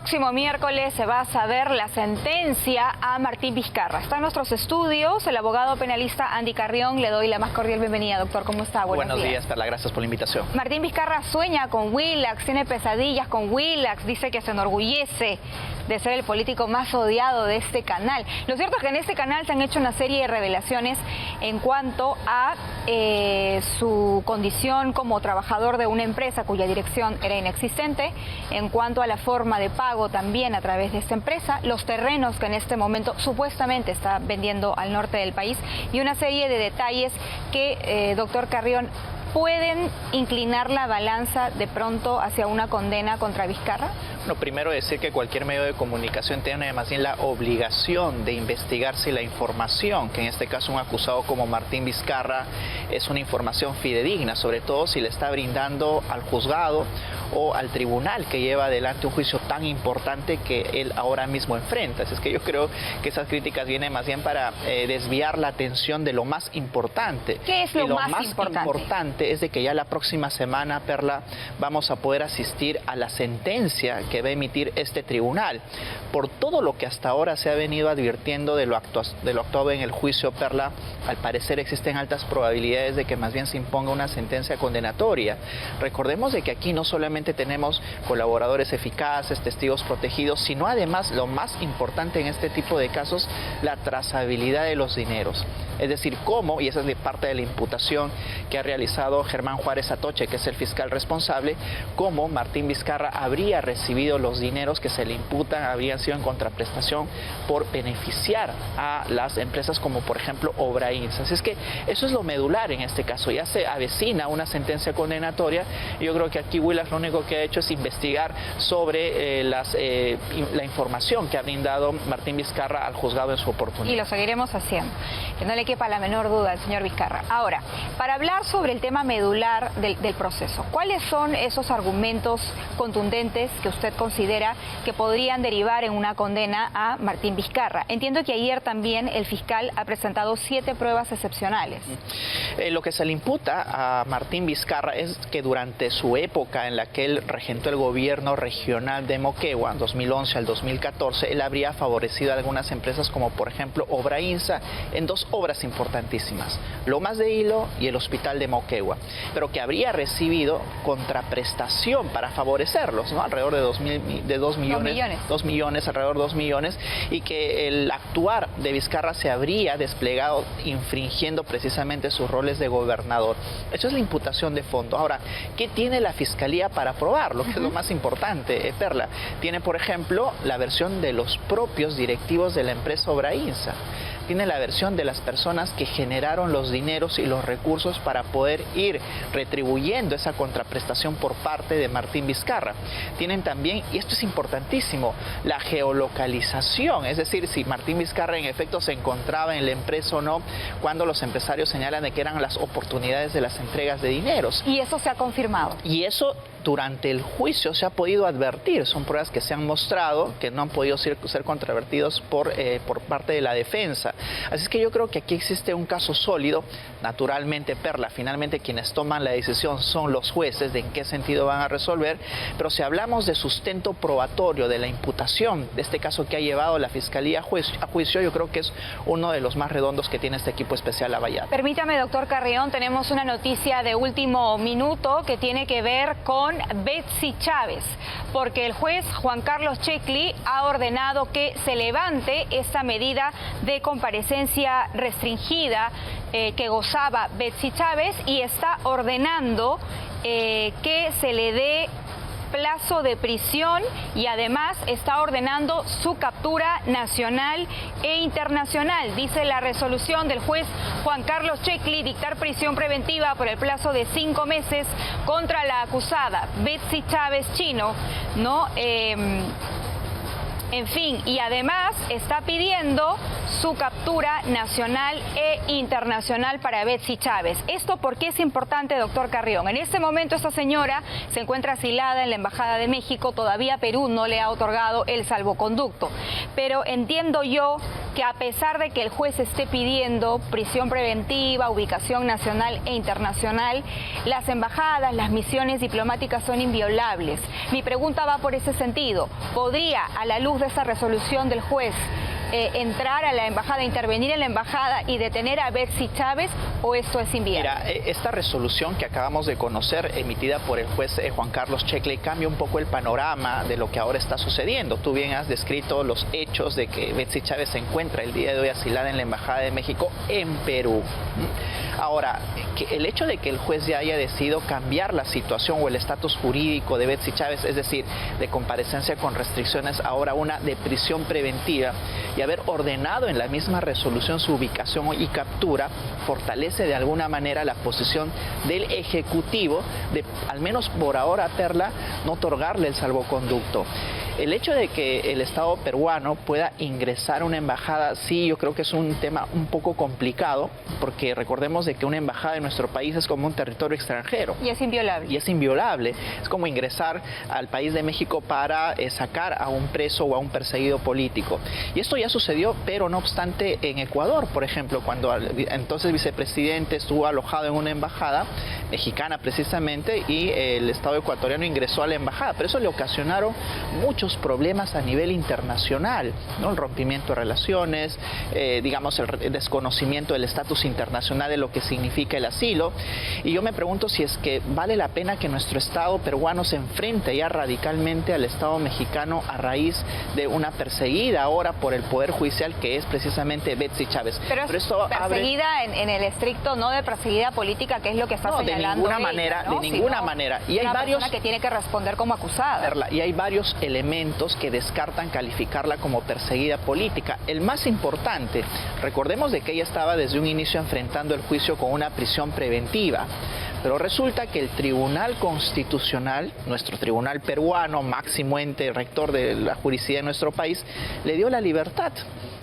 próximo miércoles se va a saber la sentencia a Martín Vizcarra. Está en nuestros estudios el abogado penalista Andy Carrión. Le doy la más cordial bienvenida, doctor. ¿Cómo está? Buenos días, Perla. Gracias por la invitación. Martín Vizcarra sueña con Willax, tiene pesadillas con Willax, dice que se enorgullece de ser el político más odiado de este canal. Lo cierto es que en este canal se han hecho una serie de revelaciones en cuanto a su condición como trabajador de una empresa cuya dirección era inexistente, en cuanto a la forma de pago también a través de esta empresa, los terrenos que en este momento supuestamente está vendiendo al norte del país y una serie de detalles que, doctor Carrión, ¿pueden inclinar la balanza de pronto hacia una condena contra Vizcarra? Bueno, primero decir que cualquier medio de comunicación tiene más bien la obligación de investigar si la información, que en este caso un acusado como Martín Vizcarra, es una información fidedigna, sobre todo si le está brindando al juzgado o al tribunal que lleva adelante un juicio tan importante que él ahora mismo enfrenta. Así es que yo creo que esas críticas vienen más bien para desviar la atención de lo más importante. ¿Qué es lo más importante? Es de que ya la próxima semana, Perla, vamos a poder asistir a la sentencia que va a emitir este tribunal. Por todo lo que hasta ahora se ha venido advirtiendo de lo actuado en el juicio, Perla, al parecer existen altas probabilidades de que más bien se imponga una sentencia condenatoria. Recordemos de que aquí no solamente tenemos colaboradores eficaces, testigos protegidos, sino además, lo más importante en este tipo de casos, la trazabilidad de los dineros. Es decir, cómo, y esa es parte de la imputación que ha realizado Germán Juárez Atoche, que es el fiscal responsable, cómo Martín Vizcarra habría recibido los dineros que se le imputan, habrían sido en contraprestación por beneficiar a las empresas como por ejemplo Obrains. Así es que eso es lo medular en este caso. Ya se avecina una sentencia condenatoria. Yo creo que aquí Willax lo único que ha hecho es investigar sobre la información que ha brindado Martín Vizcarra al juzgado en su oportunidad. Y lo seguiremos haciendo. Que no le quepa la menor duda al señor Vizcarra. Ahora, para hablar sobre el tema medular del proceso, ¿cuáles son esos argumentos contundentes que usted considera que podrían derivar en una condena a Martín Vizcarra? Entiendo que ayer también el fiscal ha presentado 7 pruebas excepcionales. Lo que se le imputa a Martín Vizcarra es que durante su época en la que él regentó el gobierno regional de Moquegua, 2011 al 2014, él habría favorecido a algunas empresas como por ejemplo Obrainsa en 2 obras importantísimas, Lomas de Hilo y el Hospital de Moquegua, pero que habría recibido contraprestación para favorecerlos, ¿no? Alrededor de 2 millones, alrededor de 2 millones, y que el actuar de Vizcarra se habría desplegado infringiendo precisamente sus roles de gobernador. Eso es la imputación de fondo. Ahora, ¿qué tiene la Fiscalía para probarlo? Que es lo más importante, Perla. Tiene, por ejemplo, la versión de los propios directivos de la empresa Obrainsa. Tiene la versión de las personas que generaron los dineros y los recursos para poder ir retribuyendo esa contraprestación por parte de Martín Vizcarra. Tienen también, y esto es importantísimo, la geolocalización, es decir, si Martín Vizcarra en efecto se encontraba en la empresa o no, cuando los empresarios señalan de que eran las oportunidades de las entregas de dineros. Y eso se ha confirmado. Y eso durante el juicio se ha podido advertir, son pruebas que se han mostrado, que no han podido ser controvertidos por parte de la defensa. Así es que yo creo que aquí existe un caso sólido. Naturalmente, Perla, finalmente quienes toman la decisión son los jueces de en qué sentido van a resolver, pero si hablamos de sustento probatorio, de la imputación de este caso que ha llevado la Fiscalía a juicio, yo creo que es uno de los más redondos que tiene este equipo especial Lavallato. Permítame, doctor Carrión, tenemos una noticia de último minuto que tiene que ver con Betsy Chávez, porque el juez Juan Carlos Checli ha ordenado que se levante esta medida de comparecencia restringida que gozaba Betsy Chávez y está ordenando que se le dé plazo de prisión y además está ordenando su captura nacional e internacional. Dice la resolución del juez Juan Carlos Checli dictar prisión preventiva por el plazo de 5 meses contra la acusada Betsy Chávez Chino, ¿no? En fin, y además está pidiendo su captura nacional e internacional para Betsy Chávez. ¿Esto por qué es importante, doctor Carrión? En este momento esta señora se encuentra asilada en la Embajada de México. Todavía Perú no le ha otorgado el salvoconducto. Pero entiendo yo que a pesar de que el juez esté pidiendo prisión preventiva, ubicación nacional e internacional, las embajadas, las misiones diplomáticas son inviolables. Mi pregunta va por ese sentido. ¿Podría, a la luz de esa resolución del juez, entrar a la embajada, intervenir en la embajada y detener a Betsy Chávez, o esto es inviable? Mira, esta resolución que acabamos de conocer, emitida por el juez Juan Carlos Checkley, cambia un poco el panorama de lo que ahora está sucediendo. Tú bien has descrito los hechos de que Betsy Chávez se encuentra el día de hoy asilada en la Embajada de México en Perú. Ahora, el hecho de que el juez ya haya decidido cambiar la situación o el estatus jurídico de Betsy Chávez, es decir, de comparecencia con restricciones, ahora una de prisión preventiva, y haber ordenado en la misma resolución su ubicación y captura, fortalece de alguna manera la posición del Ejecutivo de, al menos por ahora, Perla, no otorgarle el salvoconducto. El hecho de que el Estado peruano pueda ingresar a una embajada, sí, yo creo que es un tema un poco complicado, porque recordemos de que una embajada en nuestro país es como un territorio extranjero. Y es inviolable. Y es inviolable. Es como ingresar al país de México para sacar a un preso o a un perseguido político. Y esto ya sucedió, pero no obstante, en Ecuador, por ejemplo, cuando entonces vicepresidente estuvo alojado en una embajada mexicana precisamente, y el Estado ecuatoriano ingresó a la embajada, pero eso le ocasionaron muchos problemas a nivel internacional, ¿no? El rompimiento de relaciones, digamos, el desconocimiento del estatus internacional de lo que significa el asilo. Y yo me pregunto si es que vale la pena que nuestro Estado peruano se enfrente ya radicalmente al Estado mexicano a raíz de una perseguida ahora por el Poder Judicial, que es precisamente Betsy Chávez. Pero esto perseguida en el estricto, no de perseguida política, que es lo que está señalando de ninguna ella, manera, ¿no? de ninguna manera. Y hay una varios persona que tiene que responder como acusada. Y hay varios elementos que descartan calificarla como perseguida política. El más importante, recordemos de que ella estaba desde un inicio enfrentando el juicio con una prisión preventiva, pero resulta que el Tribunal Constitucional, nuestro tribunal peruano, máximo ente rector de la jurisprudencia de nuestro país, le dio la libertad.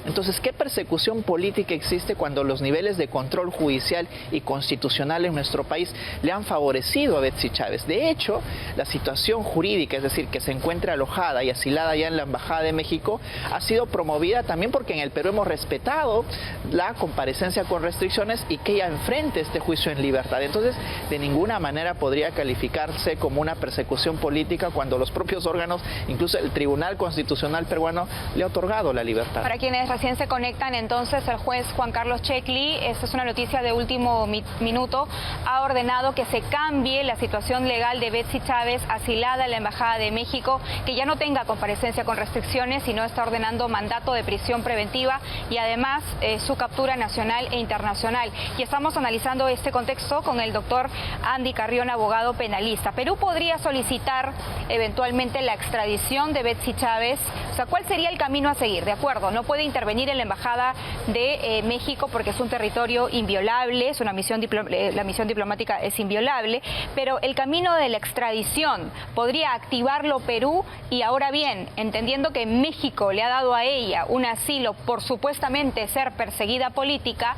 Entonces, ¿qué persecución política existe cuando los niveles de control judicial y constitucional en nuestro país le han favorecido a Betsy Chávez? De hecho, la situación jurídica, es decir, que se encuentra alojada y asilada ya en la Embajada de México, ha sido promovida también porque en el Perú hemos respetado la comparecencia con restricciones y que ella enfrente este juicio en libertad. Entonces, de ninguna manera podría calificarse como una persecución política cuando los propios órganos, incluso el Tribunal Constitucional peruano, le ha otorgado la libertad. Para quienes recién se conectan, entonces el juez Juan Carlos Checkley, esta es una noticia de último minuto, ha ordenado que se cambie la situación legal de Betsy Chávez, asilada en la Embajada de México, que ya no tenga comparecencia con restricciones, sino está ordenando mandato de prisión preventiva y además su captura nacional e internacional. Y estamos analizando este contexto con el doctor Andy Carrión, abogado penalista. Perú podría solicitar eventualmente la extradición de Betsy Chávez. O sea, ¿cuál sería el camino a seguir? De acuerdo, no puede intervenir en la Embajada de México porque es un territorio inviolable, es una misión la misión diplomática es inviolable, pero el camino de la extradición podría activarlo Perú. Y ahora bien, entendiendo que México le ha dado a ella un asilo por supuestamente ser perseguida política,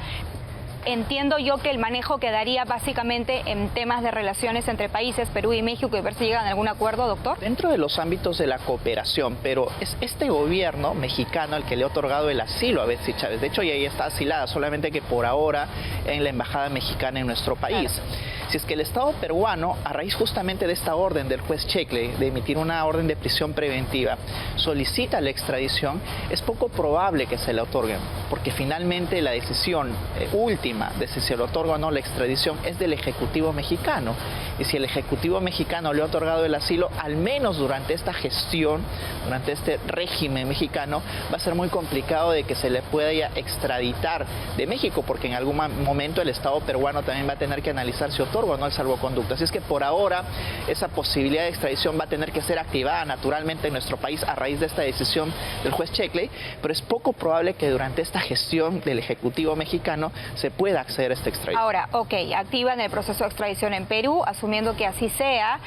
entiendo yo que el manejo quedaría básicamente en temas de relaciones entre países, Perú y México, y ver si llegan a algún acuerdo, doctor. Dentro de los ámbitos de la cooperación, pero es este gobierno mexicano el que le ha otorgado el asilo a Betsy Chávez. De hecho, ella ya está asilada, solamente que por ahora en la Embajada Mexicana en nuestro país. Claro. Si es que el Estado peruano, a raíz justamente de esta orden del juez Checkley, de emitir una orden de prisión preventiva, solicita la extradición, es poco probable que se le otorguen, porque finalmente la decisión última de si se le otorga o no la extradición es del Ejecutivo mexicano. Y si el Ejecutivo mexicano le ha otorgado el asilo, al menos durante esta gestión, durante este régimen mexicano, va a ser muy complicado de que se le pueda ya extraditar de México, porque en algún momento el Estado peruano también va a tener que analizar si otorga o no el salvoconducto. Así es que por ahora esa posibilidad de extradición va a tener que ser activada naturalmente en nuestro país a raíz de esta decisión del juez Checkley, pero es poco probable que durante esta gestión del Ejecutivo mexicano se pueda acceder a esta extradición. Ahora, activan el proceso de extradición en Perú, asumiendo que así sea.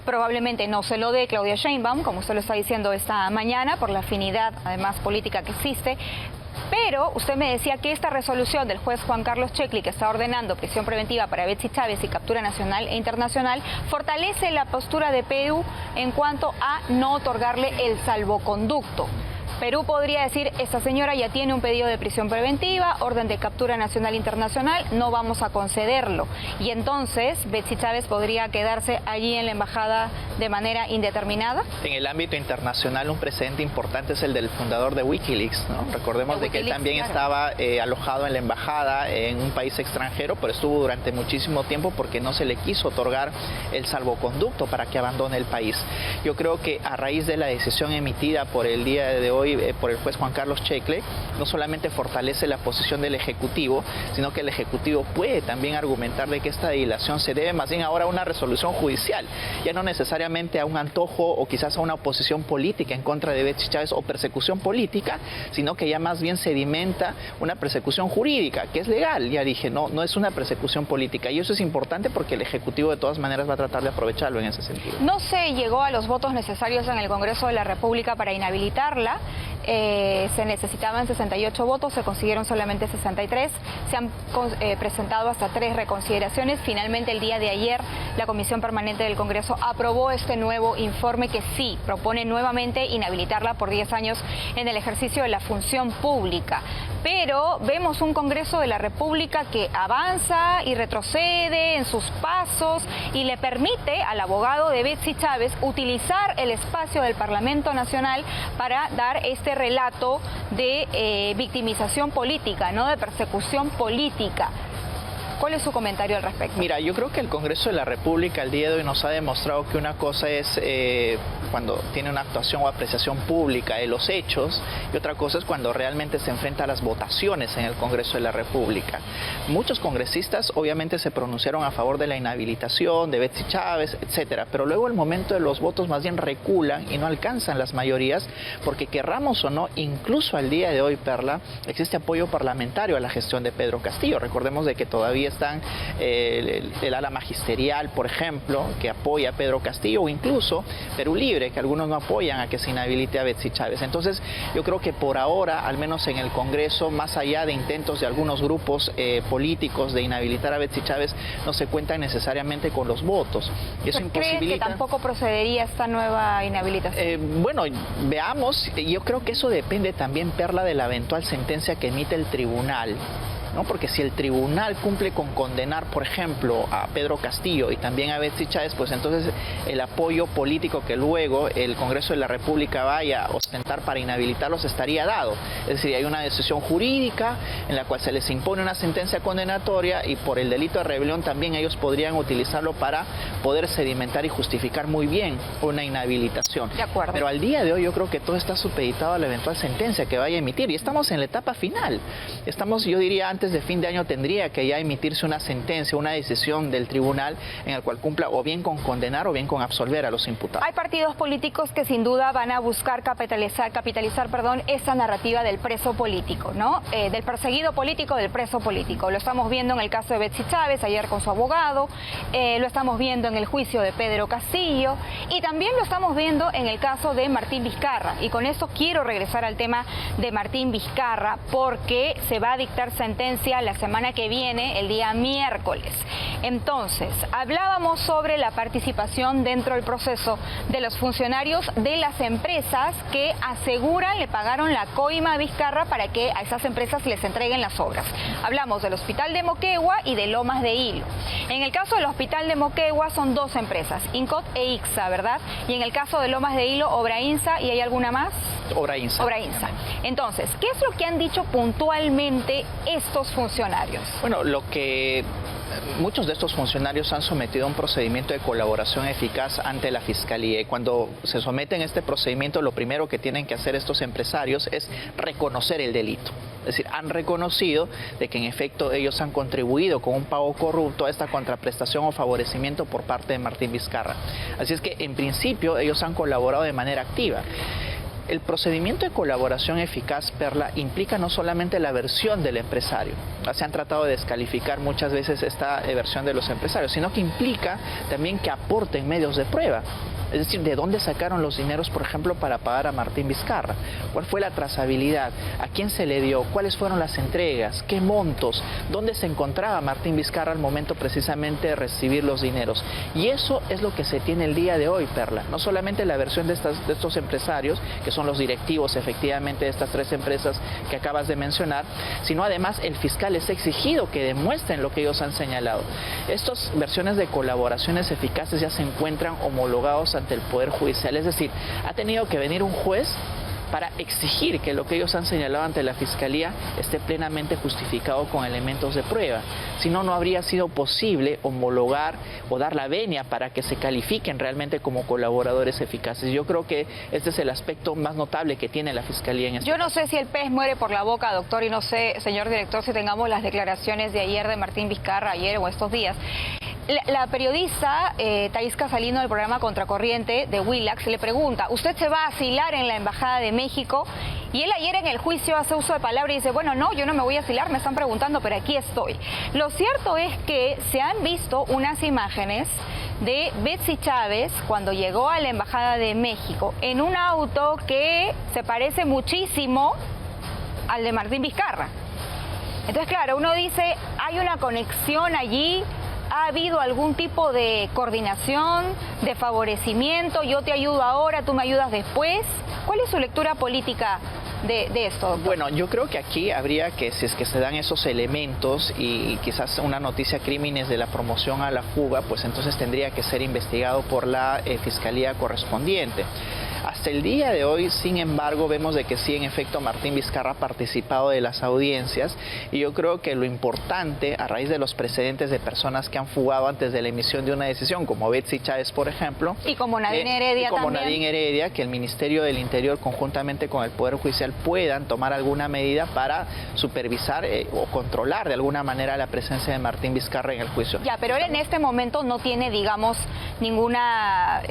Probablemente no se lo dé Claudia Sheinbaum, como usted lo está diciendo esta mañana, por la afinidad además política que existe. Pero usted me decía que esta resolución del juez Juan Carlos Checkley, que está ordenando prisión preventiva para Betsy Chávez y captura nacional e internacional, fortalece la postura de Perú en cuanto a no otorgarle el salvoconducto. Perú podría decir, esta señora ya tiene un pedido de prisión preventiva, orden de captura nacional e internacional, no vamos a concederlo. Y entonces, Betsy Chávez podría quedarse allí en la embajada de manera indeterminada. En el ámbito internacional, un precedente importante es el del fundador de Wikileaks, ¿no? Recordemos de que él también estaba alojado en la embajada en un país extranjero, pero estuvo durante muchísimo tiempo porque no se le quiso otorgar el salvoconducto para que abandone el país. Yo creo que a raíz de la decisión emitida por el día de hoy por el juez Juan Carlos Checle, no solamente fortalece la posición del Ejecutivo, sino que el Ejecutivo puede también argumentar de que esta dilación se debe más bien ahora a una resolución judicial, ya no necesariamente a un antojo o quizás a una oposición política en contra de Betsy Chávez o persecución política, sino que ya más bien sedimenta una persecución jurídica, que es legal, ya dije, no es una persecución política, y eso es importante porque el Ejecutivo de todas maneras va a tratar de aprovecharlo en ese sentido. No se llegó a los votos necesarios en el Congreso de la República para inhabilitarla. Se necesitaban 68 votos, se consiguieron solamente 63, se han presentado hasta 3 reconsideraciones. Finalmente, el día de ayer, la Comisión Permanente del Congreso aprobó este nuevo informe que sí propone nuevamente inhabilitarla por 10 años en el ejercicio de la función pública. Pero vemos un Congreso de la República que avanza y retrocede en sus pasos y le permite al abogado de Betsy Chávez utilizar el espacio del Parlamento Nacional para dar este relato de victimización política, no de persecución política. ¿Cuál es su comentario al respecto? Mira, yo creo que el Congreso de la República al día de hoy nos ha demostrado que una cosa es cuando tiene una actuación o apreciación pública de los hechos, y otra cosa es cuando realmente se enfrenta a las votaciones en el Congreso de la República. Muchos congresistas obviamente se pronunciaron a favor de la inhabilitación de Betsy Chávez, etcétera, pero luego el momento de los votos más bien reculan y no alcanzan las mayorías, porque querramos o no, incluso al día de hoy, Perla, existe apoyo parlamentario a la gestión de Pedro Castillo. Recordemos de que todavía están el ala magisterial, por ejemplo, que apoya a Pedro Castillo, o incluso Perú Libre, que algunos no apoyan a que se inhabilite a Betsy Chávez. Entonces, yo creo que por ahora, al menos en el Congreso, más allá de intentos de algunos grupos políticos de inhabilitar a Betsy Chávez, no se cuentan necesariamente con los votos. Eso imposibilita... ¿Crees que tampoco procedería esta nueva inhabilitación? Bueno, veamos. Yo creo que eso depende también, Perla, de la eventual sentencia que emite el tribunal, ¿no? Porque si el tribunal cumple con condenar, por ejemplo, a Pedro Castillo y también a Betsy Chávez, pues entonces el apoyo político que luego el Congreso de la República vaya a ostentar para inhabilitarlos estaría dado. Es decir, hay una decisión jurídica en la cual se les impone una sentencia condenatoria, y por el delito de rebelión también ellos podrían utilizarlo para poder sedimentar y justificar muy bien una inhabilitación. De acuerdo. Pero al día de hoy yo creo que todo está supeditado a la eventual sentencia que vaya a emitir, y estamos en la etapa final. Estamos, yo diría, antes de fin de año tendría que ya emitirse una sentencia, una decisión del tribunal en el cual cumpla o bien con condenar o bien con absolver a los imputados. Hay partidos políticos que sin duda van a buscar capitalizar esa narrativa del preso político, ¿no? Del perseguido político, del preso político. Lo estamos viendo en el caso de Betsy Chávez, ayer con su abogado, lo estamos viendo en el juicio de Pedro Castillo, y también lo estamos viendo en el caso de Martín Vizcarra. Y con esto quiero regresar al tema de Martín Vizcarra, porque se va a dictar sentencia la semana que viene, el día miércoles. Entonces, hablábamos sobre la participación dentro del proceso de los funcionarios de las empresas que aseguran le pagaron la coima a Vizcarra para que a esas empresas les entreguen las obras. Hablamos del Hospital de Moquegua y de Lomas de Hilo. En el caso del Hospital de Moquegua son 2 empresas, Incot e Ixa, ¿verdad? Y en el caso de Lomas de Hilo, Obrainsa, ¿y hay alguna más? Obrainsa. Obrainsa. Entonces, ¿qué es lo que han dicho puntualmente estos funcionarios? Bueno, muchos de estos funcionarios han sometido a un procedimiento de colaboración eficaz ante la Fiscalía, y cuando se someten a este procedimiento, lo primero que tienen que hacer estos empresarios es reconocer el delito. Es decir, han reconocido de que en efecto ellos han contribuido con un pago corrupto a esta contraprestación o favorecimiento por parte de Martín Vizcarra. Así es que en principio ellos han colaborado de manera activa. El procedimiento de colaboración eficaz, Perla, implica no solamente la versión del empresario. Se han tratado de descalificar muchas veces esta versión de los empresarios, sino que implica también que aporten medios de prueba. Es decir, ¿de dónde sacaron los dineros, por ejemplo, para pagar a Martín Vizcarra? ¿Cuál fue la trazabilidad? ¿A quién se le dio? ¿Cuáles fueron las entregas? ¿Qué montos? ¿Dónde se encontraba Martín Vizcarra al momento precisamente de recibir los dineros? Y eso es lo que se tiene el día de hoy, Perla. No solamente la versión de estos empresarios, que son los directivos efectivamente de estas tres empresas que acabas de mencionar, sino además el fiscal les ha exigido que demuestren lo que ellos han señalado. Estas versiones de colaboraciones eficaces ya se encuentran homologados ante el Poder Judicial, es decir, ha tenido que venir un juez para exigir que lo que ellos han señalado ante la Fiscalía esté plenamente justificado con elementos de prueba. Si no, no habría sido posible homologar o dar la venia para que se califiquen realmente como colaboradores eficaces. Yo creo que este es el aspecto más notable que tiene la Fiscalía en este Yo no sé si el pez muere por la boca, doctor, y no sé, señor director, si tengamos las declaraciones de ayer de Martín Vizcarra, ayer o estos días. La periodista Thais Casalino del programa Contracorriente de Willax le pregunta, ¿usted se va a asilar en la Embajada de México? Y él ayer en el juicio hace uso de palabra y dice, bueno, no, yo no me voy a asilar, me están preguntando, pero aquí estoy. Lo cierto es que se han visto unas imágenes de Betsy Chávez cuando llegó a la Embajada de México en un auto que se parece muchísimo al de Martín Vizcarra. Entonces, claro, uno dice, hay una conexión allí. ¿Ha habido algún tipo de coordinación, de favorecimiento? Yo te ayudo ahora, tú me ayudas después. ¿Cuál es su lectura política de esto, doctor? Bueno, yo creo que aquí habría que, si es que se dan esos elementos y quizás una noticia crímenes de la promoción a la fuga, pues entonces tendría que ser investigado por la Fiscalía correspondiente. Hasta el día de hoy, sin embargo, vemos de que sí, en efecto, Martín Vizcarra ha participado de las audiencias y yo creo que lo importante, a raíz de los precedentes de personas que han fugado antes de la emisión de una decisión, como Betsy Chávez, por ejemplo, y como Nadine Heredia como también. Nadine Heredia, que el Ministerio del Interior, conjuntamente con el Poder Judicial, puedan tomar alguna medida para supervisar o controlar de alguna manera la presencia de Martín Vizcarra en el juicio. Ya, pero él en este momento no tiene, digamos, ninguna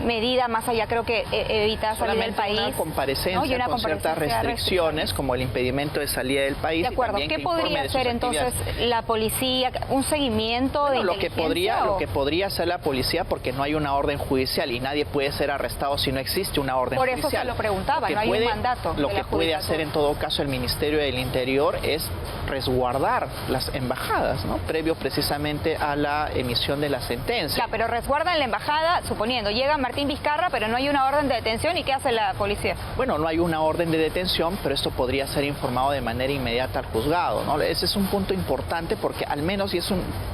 medida más allá, creo que evita salir del país. Una comparecencia, ¿no? Y una con ciertas restricciones, como el impedimento de salida del país. De acuerdo. ¿Qué podría hacer entonces la policía? ¿Un seguimiento de inteligencia? Lo que podría hacer la policía, porque no hay una orden judicial y nadie puede ser arrestado si no existe una orden judicial. Por eso se lo preguntaba, no hay un mandato. Lo que puede hacer en todo caso el Ministerio del Interior es resguardar las embajadas, ¿no? Previo precisamente a la emisión de la sentencia. Claro, pero resguardan la embajada, suponiendo, llega Martín Vizcarra, pero no hay una orden de detención, ¿y qué hace la policía? Bueno, no hay una orden de detención, pero esto podría ser informado de manera inmediata al juzgado, ¿no? Ese es un punto importante porque al menos, y es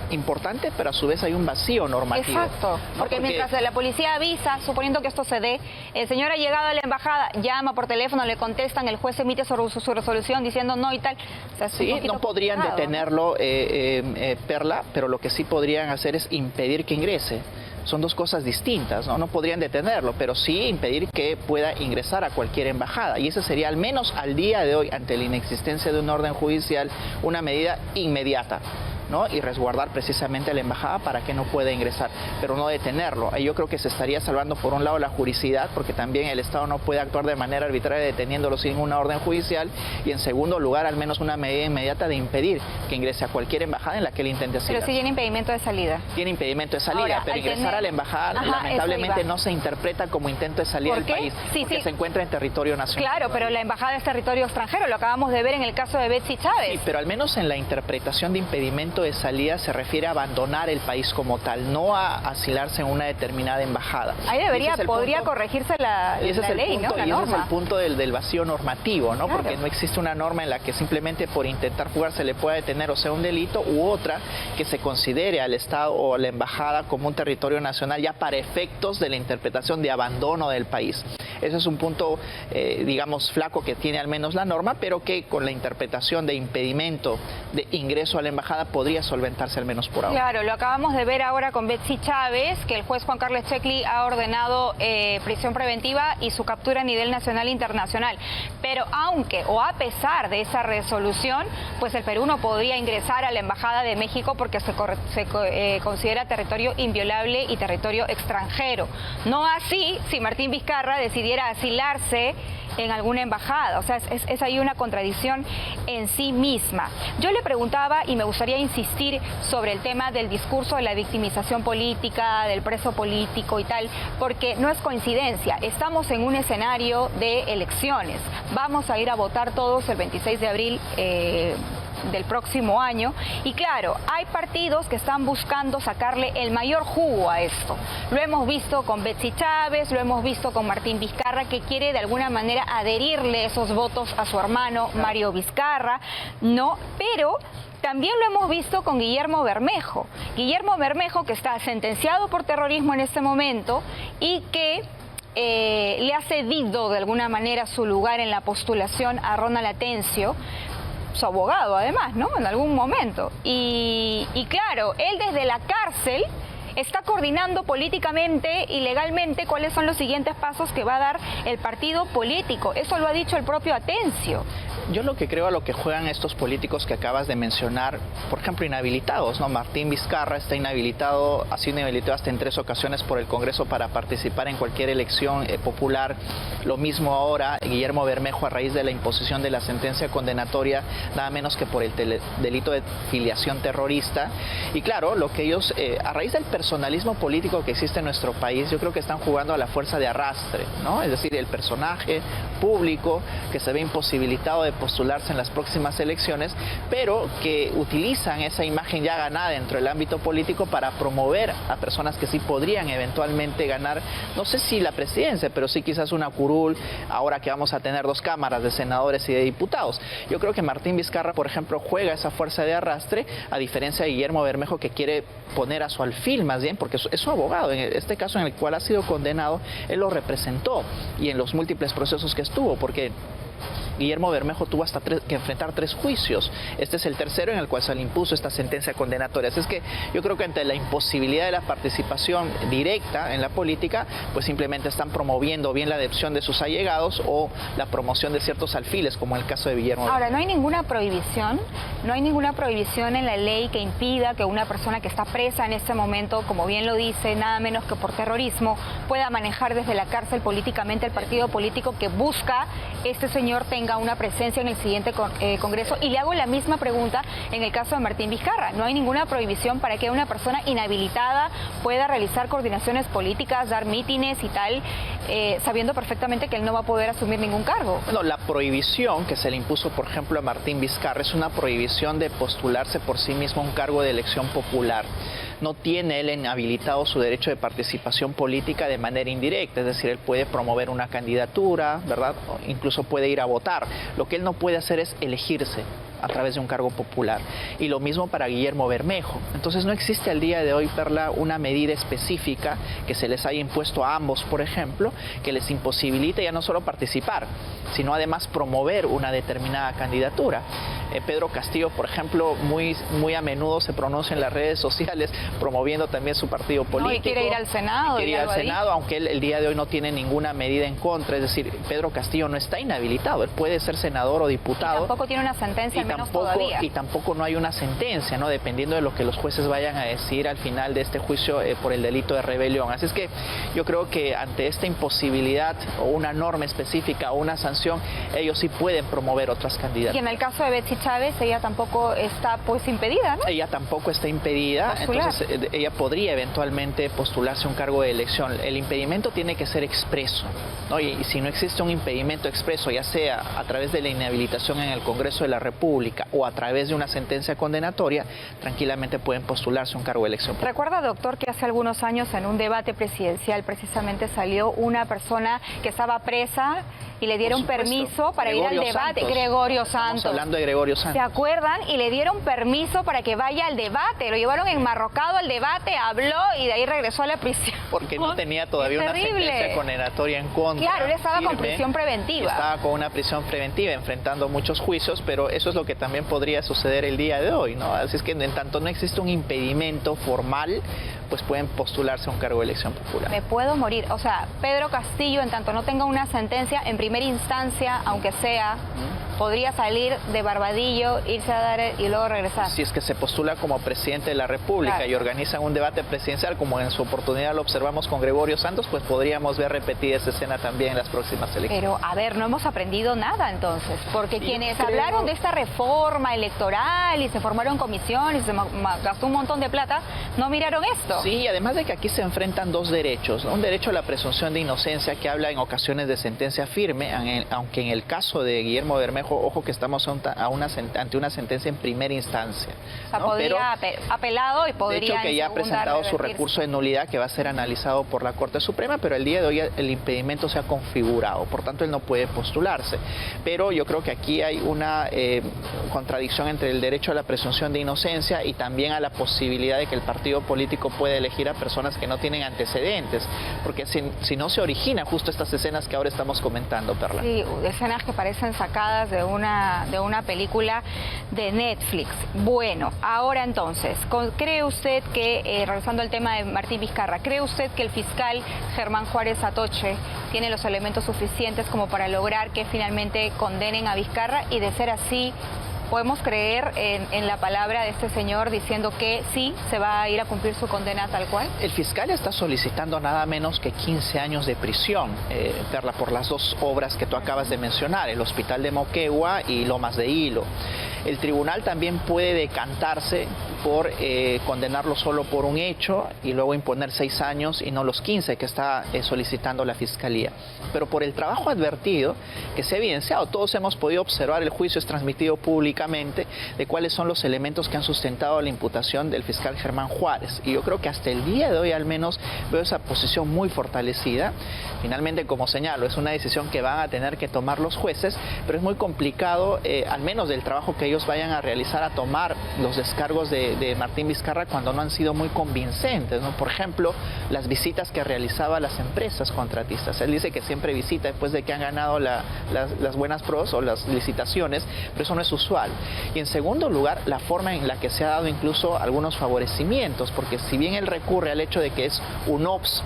importante, pero a su vez hay un vacío normativo. Exacto, porque mientras la policía avisa, suponiendo que esto se dé, el señor ha llegado a la embajada, llama por teléfono, le contestan, el juez emite su resolución diciendo no y tal. O sea, sí, no podrían detenerlo, Perla, pero lo que sí podrían hacer es impedir que ingrese. Son dos cosas distintas, ¿no? No podrían detenerlo, pero sí impedir que pueda ingresar a cualquier embajada. Y esa sería, al menos al día de hoy, ante la inexistencia de un orden judicial, una medida inmediata, ¿no? Y resguardar precisamente a la embajada para que no pueda ingresar, pero no detenerlo. Ahí yo creo que se estaría salvando por un lado la juridicidad, porque también el Estado no puede actuar de manera arbitraria deteniéndolo sin una orden judicial, y en segundo lugar al menos una medida inmediata de impedir que ingrese a cualquier embajada en la que él intente asilar. Pero sí tiene impedimento de salida. Tiene impedimento de salida. Ahora, pero ingresar a la embajada lamentablemente no se interpreta como intento de salida del país, porque se encuentra en territorio nacional. Claro, pero la embajada es territorio extranjero, lo acabamos de ver en el caso de Betsy Chávez. Sí, pero al menos en la interpretación de impedimento de salida se refiere a abandonar el país como tal, no a asilarse en una determinada embajada. Ahí podría corregirse la ley, ¿no? La norma. Ese es el punto del vacío normativo, ¿no? Claro. Porque no existe una norma en la que simplemente por intentar fugar se le pueda detener o sea un delito, u otra que se considere al Estado o a la embajada como un territorio nacional ya para efectos de la interpretación de abandono del país. Ese es un punto, digamos, flaco que tiene al menos la norma, pero que con la interpretación de impedimento de ingreso a la embajada podría solventarse al menos por ahora. Claro, lo acabamos de ver ahora con Betsy Chávez, que el juez Juan Carlos Checli ha ordenado prisión preventiva y su captura a nivel nacional e internacional. Pero aunque o a pesar de esa resolución, pues el Perú no podría ingresar a la Embajada de México porque se considera territorio inviolable y territorio extranjero. No así si Martín Vizcarra decidiera asilarse en alguna embajada. O sea, es ahí una contradicción en sí misma. Yo le preguntaba, y me gustaría insistir insistir sobre el tema del discurso de la victimización política, del preso político y tal, porque no es coincidencia, estamos en un escenario de elecciones, vamos a ir a votar todos el 26 de abril del próximo año, y claro, hay partidos que están buscando sacarle el mayor jugo a esto. Lo hemos visto con Betsy Chávez, lo hemos visto con Martín Vizcarra, que quiere de alguna manera adherirle esos votos a su hermano Mario Vizcarra, ¿no? Pero también lo hemos visto con Guillermo Bermejo. Guillermo Bermejo, que está sentenciado por terrorismo en este momento y que le ha cedido de alguna manera su lugar en la postulación a Ronald Atencio, su abogado además, ¿no? En algún momento. Y claro, él desde la cárcel está coordinando políticamente y legalmente cuáles son los siguientes pasos que va a dar el partido político. Eso lo ha dicho el propio Atencio. Yo lo que creo a lo que juegan estos políticos que acabas de mencionar, por ejemplo, inhabilitados, ¿no? Martín Vizcarra está inhabilitado, ha sido inhabilitado hasta en 3 ocasiones por el Congreso para participar en cualquier elección popular. Lo mismo ahora, Guillermo Bermejo, a raíz de la imposición de la sentencia condenatoria, nada menos que por el delito de filiación terrorista. Y claro, lo que ellos, a raíz del personalismo político que existe en nuestro país, yo creo que están jugando a la fuerza de arrastre, ¿no? Es decir, el personaje público que se ve imposibilitado de postularse en las próximas elecciones, pero que utilizan esa imagen ya ganada dentro del ámbito político para promover a personas que sí podrían eventualmente ganar, no sé si la presidencia, pero sí quizás una curul, ahora que vamos a tener 2 cámaras de senadores y de diputados. Yo creo que Martín Vizcarra, por ejemplo, juega esa fuerza de arrastre, a diferencia de Guillermo Bermejo, que quiere poner a su alfil más bien, porque es su abogado. En este caso en el cual ha sido condenado, él lo representó, y en los múltiples procesos que estuvo, porque Guillermo Bermejo tuvo hasta que enfrentar 3 juicios. Este es el tercero en el cual se le impuso esta sentencia condenatoria. Así es que yo creo que ante la imposibilidad de la participación directa en la política, pues simplemente están promoviendo bien la adhesión de sus allegados o la promoción de ciertos alfiles, como en el caso de Guillermo Bermejo. Ahora, no hay ninguna prohibición en la ley que impida que una persona que está presa en este momento, como bien lo dice, nada menos que por terrorismo, pueda manejar desde la cárcel políticamente el partido político que busca este señor tenga una presencia en el siguiente Congreso. Y le hago la misma pregunta en el caso de Martín Vizcarra. No hay ninguna prohibición para que una persona inhabilitada pueda realizar coordinaciones políticas, dar mítines y tal, sabiendo perfectamente que él no va a poder asumir ningún cargo. Bueno, la prohibición que se le impuso, por ejemplo, a Martín Vizcarra es una prohibición de postularse por sí mismo a un cargo de elección popular. No tiene él inhabilitado su derecho de participación política de manera indirecta, es decir, él puede promover una candidatura, ¿verdad? O incluso puede ir a votar. Lo que él no puede hacer es elegirse a través de un cargo popular. Y lo mismo para Guillermo Bermejo. Entonces no existe al día de hoy, Perla, una medida específica que se les haya impuesto a ambos, por ejemplo, que les imposibilite ya no solo participar, sino además promover una determinada candidatura. Pedro Castillo, por ejemplo, muy a menudo se pronuncia en las redes sociales promoviendo también su partido político. No, y quiere ir al Senado. Quiere ir al Senado, aunque él el día de hoy no tiene ninguna medida en contra. Es decir, Pedro Castillo no está inhabilitado, él puede ser senador o diputado. Y tampoco tiene una sentencia, al menos todavía. Y tampoco no hay una sentencia, ¿no? Dependiendo de lo que los jueces vayan a decir al final de este juicio por el delito de rebelión. Así es que yo creo que ante esta imposibilidad o una norma específica o una sanción, ellos sí pueden promover otras candidaturas. Y en el caso de Betsy Chávez, ella tampoco está pues impedida, ¿no? Ella tampoco está impedida, entonces ella podría eventualmente postularse a un cargo de elección. El impedimento tiene que ser expreso, ¿no? Y si no existe un impedimento expreso, ya sea a través de la inhabilitación en el Congreso de la República o a través de una sentencia condenatoria, tranquilamente pueden postularse a un cargo de elección. Recuerda, doctor, que hace algunos años en un debate presidencial precisamente salió una persona que estaba presa y le dieron permiso para ir al debate. Gregorio Santos. Estamos hablando de Gregorio Santos. ¿Se acuerdan? Y le dieron permiso para que vaya al debate. Lo llevaron enmarrocado al debate, habló y de ahí regresó a la prisión. Porque no tenía todavía una sentencia condenatoria en contra. Claro, él estaba con prisión preventiva. Estaba con una prisión preventiva, enfrentando muchos juicios, pero eso es lo que también podría suceder el día de hoy, ¿no? Así es que en tanto no existe un impedimento formal, pues pueden postularse a un cargo de elección popular. Me puedo morir. O sea, Pedro Castillo, en tanto no tenga una sentencia en primera instancia, aunque sea, podría salir de Barbadillo, irse a dar y luego regresar. Si es que se postula como presidente de la República, claro, y organizan un debate presidencial, como en su oportunidad lo observamos con Gregorio Santos, pues podríamos ver repetida esa escena también en las próximas elecciones. Pero, a ver, no hemos aprendido nada entonces, porque quienes hablaron de esta reforma electoral y se formaron comisiones y se gastó un montón de plata, no miraron esto. Sí, además de que aquí se enfrentan dos derechos, ¿no? Un derecho a la presunción de inocencia que habla en ocasiones de sentencia firme, aunque en el caso de Guillermo Bermejo, ojo que estamos ante una sentencia en primera instancia. O sea, podría apelado y podría... De hecho, que ya ha presentado su recurso de nulidad que va a ser analizado por la Corte Suprema, pero el día de hoy el impedimento se ha configurado, por tanto él no puede postularse. Pero yo creo que aquí hay una contradicción entre el derecho a la presunción de inocencia y también a la posibilidad de que el partido político pueda elegir a personas que no tienen antecedentes, porque si no se origina justo estas escenas que ahora estamos comentando, Perla. Sí, escenas que parecen sacadas de una película de Netflix. Bueno, ahora entonces, ¿cree usted que, regresando al tema de Martín Vizcarra, ¿cree usted que el fiscal Germán Juárez Atoche tiene los elementos suficientes como para lograr que finalmente condenen a Vizcarra? Y de ser así, ¿podemos creer en la palabra de este señor diciendo que sí, se va a ir a cumplir su condena tal cual? El fiscal está solicitando nada menos que 15 años de prisión, Perla, por las dos obras que tú acabas de mencionar, el Hospital de Moquegua y Lomas de Hilo. El tribunal también puede decantarse por condenarlo solo por un hecho y luego imponer 6 años y no los 15 que está solicitando la Fiscalía. Pero por el trabajo advertido que se ha evidenciado, todos hemos podido observar, el juicio es transmitido públicamente, de cuáles son los elementos que han sustentado la imputación del fiscal Germán Juárez. Y yo creo que hasta el día de hoy al menos veo esa posición muy fortalecida. Finalmente, como señalo, es una decisión que van a tener que tomar los jueces, pero es muy complicado, al menos del trabajo que ellos vayan a realizar, a tomar los descargos de Martín Vizcarra cuando no han sido muy convincentes, ¿no? Por ejemplo, las visitas que realizaba a las empresas contratistas. Él dice que siempre visita después de que han ganado las buenas pros o las licitaciones, pero eso no es usual. Y en segundo lugar, la forma en la que se ha dado incluso algunos favorecimientos, porque si bien él recurre al hecho de que es un OPS,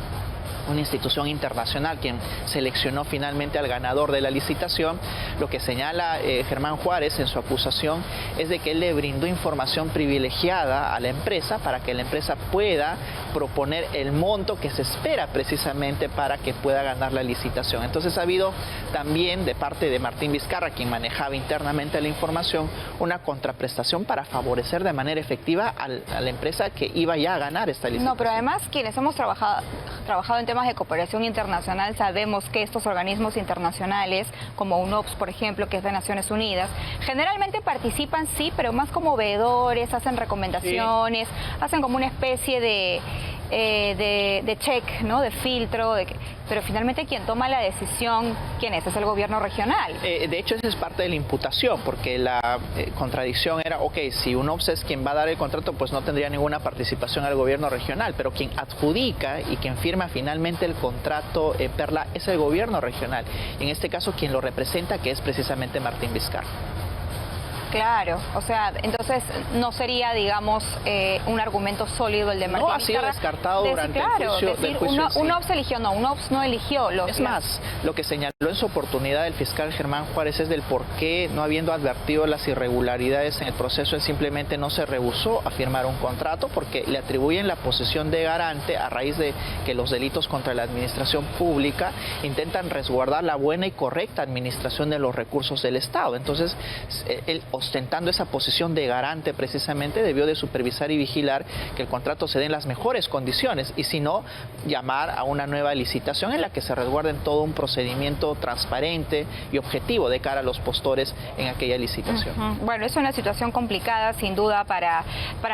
una institución internacional quien seleccionó finalmente al ganador de la licitación, lo que señala Germán Juárez en su acusación es de que él le brindó información privilegiada a la empresa para que la empresa pueda proponer el monto que se espera precisamente para que pueda ganar la licitación. Entonces ha habido también de parte de Martín Vizcarra, quien manejaba internamente la información, una contraprestación para favorecer de manera efectiva a la empresa que iba ya a ganar esta licitación. No, pero además quienes hemos trabajado en temas de cooperación internacional sabemos que estos organismos internacionales, como UNOPS, por ejemplo, que es de Naciones Unidas, generalmente participan, sí, pero más como veedores, hacen recomendaciones, sí, hacen como una especie de check, ¿no? De filtro, pero finalmente quien toma la decisión, ¿quién es? Es el gobierno regional. De hecho, esa es parte de la imputación, porque la contradicción era, ok, si UNOPS es quien va a dar el contrato, pues no tendría ninguna participación al gobierno regional, pero quien adjudica y quien firma finalmente el contrato, Perla, es el gobierno regional. Y en este caso, quien lo representa, que es precisamente Martín Vizcarra. Claro, o sea, entonces no sería, digamos, un argumento sólido el de Martín Vizcarra. No, ha sido descartado durante el juicio. UNOPS eligió, no, UNOPS no eligió. Es más, lo que señaló en su oportunidad el fiscal Germán Juárez es del por qué, no habiendo advertido las irregularidades en el proceso, él simplemente no se rehusó a firmar un contrato porque le atribuyen la posición de garante a raíz de que los delitos contra la administración pública intentan resguardar la buena y correcta administración de los recursos del Estado. Entonces, él, ostentando esa posición de garante precisamente, debió de supervisar y vigilar que el contrato se dé en las mejores condiciones y si no, llamar a una nueva licitación en la que se resguarde todo un procedimiento transparente y objetivo de cara a los postores en aquella licitación. Bueno, es una situación complicada sin duda para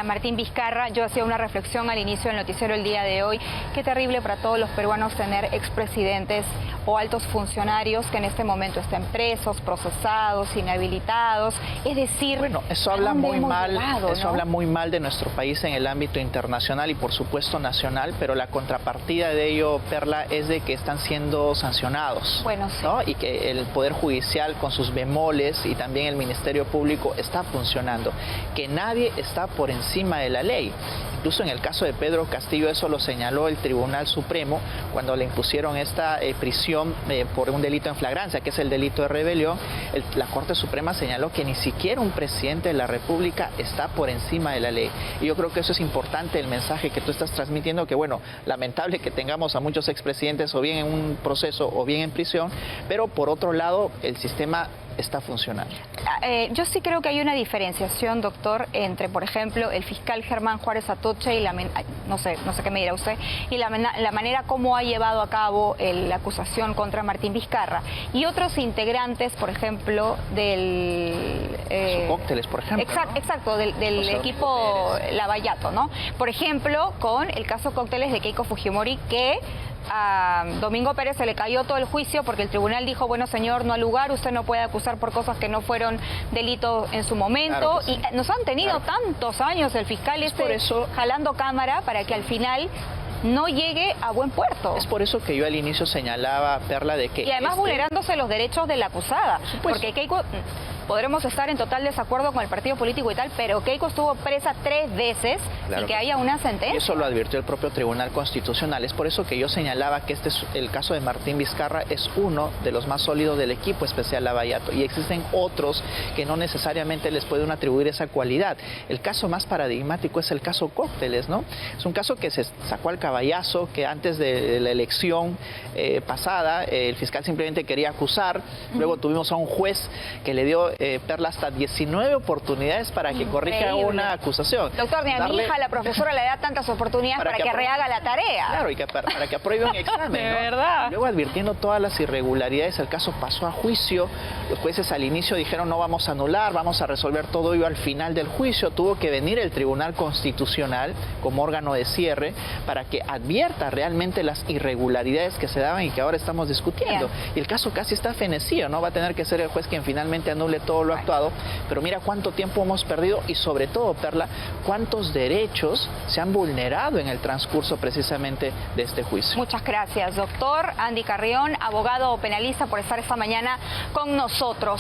Martín Vizcarra. Yo hacía una reflexión al inicio del noticiero el día de hoy. Qué terrible para todos los peruanos tener expresidentes o altos funcionarios que en este momento estén presos, procesados, inhabilitados. Es Es decir, bueno, eso ¿a habla dónde muy hemos mal, llegado, eso no? habla muy mal de nuestro país en el ámbito internacional y por supuesto nacional, pero la contrapartida de ello, Perla, es de que están siendo sancionados. Bueno, sí. ¿No? Y que el Poder Judicial con sus bemoles y también el Ministerio Público está funcionando, que nadie está por encima de la ley. Incluso en el caso de Pedro Castillo eso lo señaló el Tribunal Supremo cuando le impusieron esta prisión por un delito en flagrancia, que es el delito de rebelión. La Corte Suprema señaló que ni siquiera un presidente de la República está por encima de la ley. Y yo creo que eso es importante, el mensaje que tú estás transmitiendo, que bueno, lamentable que tengamos a muchos expresidentes o bien en un proceso o bien en prisión, pero por otro lado el sistema está funcionando. Yo sí creo que hay una diferenciación, doctor, entre, por ejemplo, el fiscal Germán Juárez Atoche y no sé qué me dirá usted, y la manera como ha llevado a cabo la acusación contra Martín Vizcarra y otros integrantes, por ejemplo, del Cócteles, por ejemplo. Exacto, del equipo Lavallato, ¿no? Por ejemplo, con el caso Cócteles de Keiko Fujimori, que a Domingo Pérez se le cayó todo el juicio porque el tribunal dijo, bueno señor, no al lugar, usted no puede acusar por cosas que no fueron delito en su momento. Claro sí. Y nos han tenido tantos años el fiscal por eso, jalando cámara para que al final no llegue a buen puerto. Es por eso que yo al inicio señalaba, Perla, de que... Y además vulnerándose los derechos de la acusada, porque Keiko... Podremos estar en total desacuerdo con el partido político y tal, pero Keiko estuvo presa 3 veces y que haya una sentencia. Eso lo advirtió el propio Tribunal Constitucional. Es por eso que yo señalaba que el caso de Martín Vizcarra es uno de los más sólidos del equipo especial Lavallato. Y existen otros que no necesariamente les pueden atribuir esa cualidad. El caso más paradigmático es el caso Cócteles, ¿no? Es un caso que se sacó al caballazo, que antes de la elección pasada el fiscal simplemente quería acusar. Luego tuvimos a un juez que le dio Perla hasta 19 oportunidades para que corrija una acusación. Doctor, ni a mi hija, la profesora, le da tantas oportunidades para que rehaga la tarea. Claro, y para que apruebe un examen. De verdad. Luego, advirtiendo todas las irregularidades, el caso pasó a juicio. Los jueces al inicio dijeron no vamos a anular, vamos a resolver todo ello al final del juicio. Tuvo que venir el Tribunal Constitucional como órgano de cierre para que advierta realmente las irregularidades que se daban y que ahora estamos discutiendo. Y el caso casi está fenecido, ¿no? Va a tener que ser el juez quien finalmente anule todo lo actuado, pero mira cuánto tiempo hemos perdido y sobre todo, Perla, cuántos derechos se han vulnerado en el transcurso precisamente de este juicio. Muchas gracias, doctor Andy Carrión, abogado penalista, por estar esta mañana con nosotros.